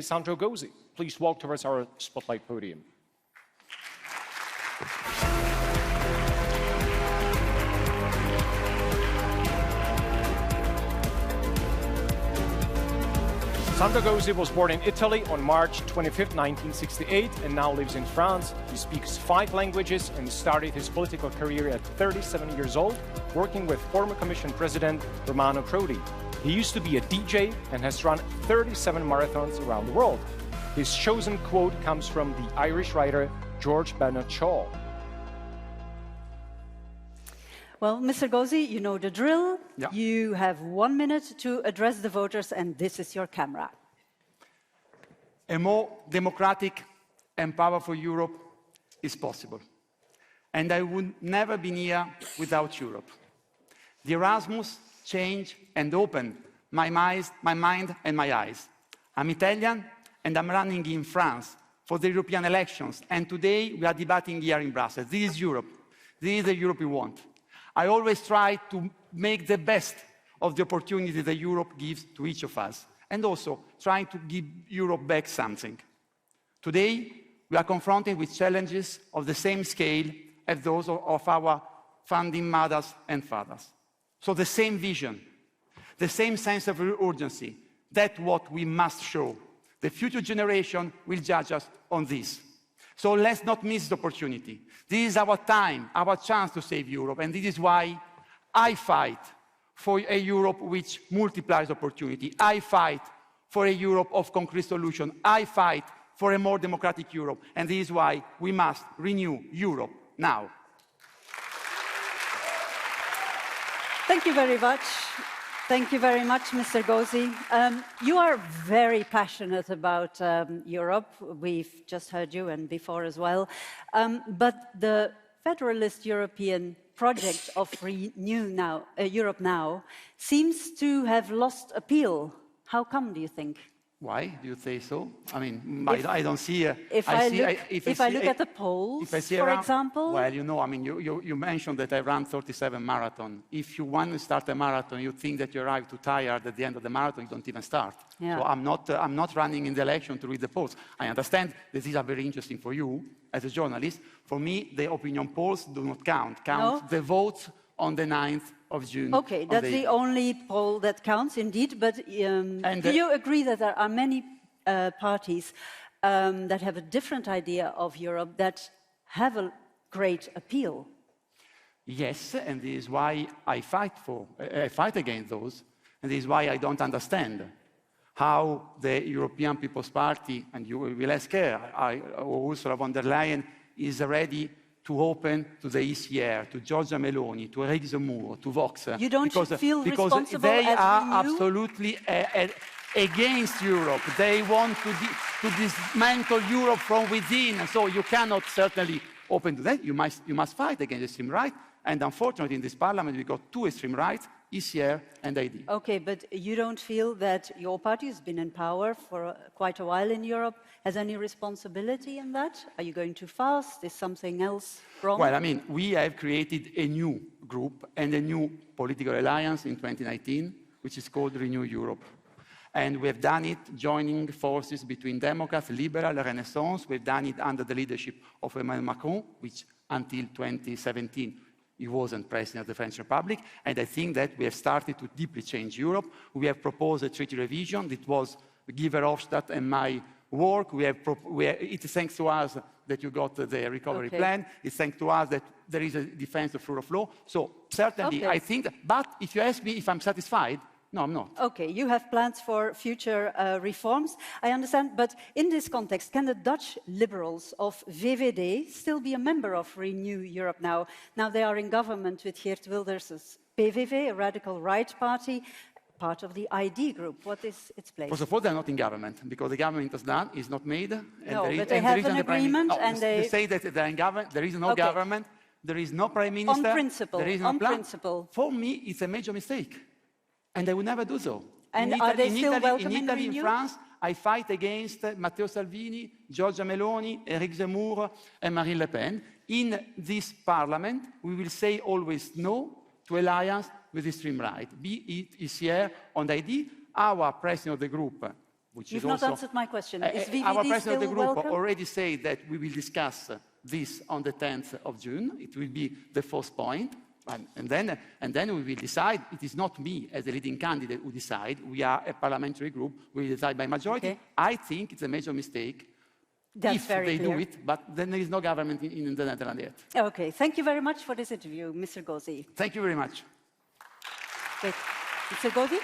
Sandro Gozi, please walk towards our spotlight podium. Sandro Gozi was born in Italy on March 25, 1968, and now lives in France. He speaks 5 languages and started his political career at 37 years old, working with former Commission President Romano Prodi. He used to be a DJ and has run 37 marathons around the world. His chosen quote comes from the Irish writer George Bernard Shaw. Well, Mr. Gozi, you know the drill. Yeah. You have 1 minute to address the voters, and this is your camera. A more democratic and powerful Europe is possible. And I would never be here without Europe. The Erasmus changed and opened my mind and my eyes. I'm Italian, and I'm running in France for the European elections. And today, we are debating here in Brussels. This is Europe. This is the Europe we want. I always try to make the best of the opportunity that Europe gives to each of us, and also trying to give Europe back something. Today, we are confronted with challenges of the same scale as those of our founding mothers and fathers. So the same vision, the same sense of urgency, that's what we must show. The future generation will judge us on this. So let's not miss the opportunity. This is our time, our chance to save Europe, and this is why I fight for a Europe which multiplies opportunity. I fight for a Europe of concrete solution. I fight for a more democratic Europe, and this is why we must renew Europe now. Thank you very much. Thank you very much, Mr. Gozi. You are very passionate about Europe. We've just heard you and before as well. But the federalist European project of Renew Europe Now seems to have lost appeal. How come, do you think? Why do you say so? I mean, I don't see... If I look at the polls, for example... Well, you know, I mean, you mentioned that I ran 37 marathons. If you want to start a marathon, you think that you arrive too tired at the end of the marathon, you don't even start. Yeah. So I'm not running in the election to read the polls. I understand that these are very interesting for you as a journalist. For me, the opinion polls do not count. Count the votes on the 9th of June. Okay, that's the only poll that counts, indeed. But do you agree that there are many parties that have a different idea of Europe that have a great appeal? Yes, and this is why I fight against those, and this is why I don't understand how the European People's Party, and you will ask her, Ursula von der Leyen, is ready to open to the ECR, to Giorgia Meloni, to Eric Zemmour, to Vox. You don't feel responsible because they are Renew? absolutely against Europe. They want to dismantle Europe from within. So you cannot certainly open to that. You must fight against extreme right. And unfortunately, in this parliament, we got 2 extreme rights, ECR and ID. Okay, but you don't feel that your party has been in power for quite a while in Europe, has any responsibility in that? Are you going too fast? Is something else wrong? Well, I mean, we have created a new group and a new political alliance in 2019, which is called Renew Europe. And we have done it joining forces between Democrats, Liberal, Renaissance. We've done it under the leadership of Emmanuel Macron, which until 2017, he wasn't president of the French Republic, and I think that we have started to deeply change Europe. We have proposed a treaty revision. It was Guy Verhofstadt and my work. It's thanks to us that you got the recovery plan. It's thanks to us that there is a defense of rule of law. So certainly, I think that, but if you ask me if I'm satisfied, no, I'm not. Okay, you have plans for future reforms, I understand. But in this context, can the Dutch liberals of VVD still be a member of Renew Europe Now? Now they are in government with Geert Wilders' PVV, a radical right party, part of the ID group. What is its place? First of all, they're not in government, because the government is not made. And but they have an agreement, and they say that they're in government. There is no government. There is no prime minister. On principle. There is no plan. Principle. For me, it's a major mistake. And I will never do so. And are they still welcome in Italy, Renew? in France, I fight against Matteo Salvini, Giorgia Meloni, Eric Zemmour, and Marine Le Pen. In this parliament, we will say always no to alliance with the extreme right, be it ECR on ID. Our president of the group which You've is not also... answered my question. Is VVD our president still of the group welcome? already said that we will discuss this on the 10th of June. It will be the first point. And then we will decide. It is not me as the leading candidate who decide. We are a parliamentary group. We decide by majority. Okay. I think it's a major mistake That's if very they clear. do it, but then there is no government in the Netherlands yet. Okay, thank you very much for this interview, Mr. Gozi. Thank you very much. Great. Mr. Gozi?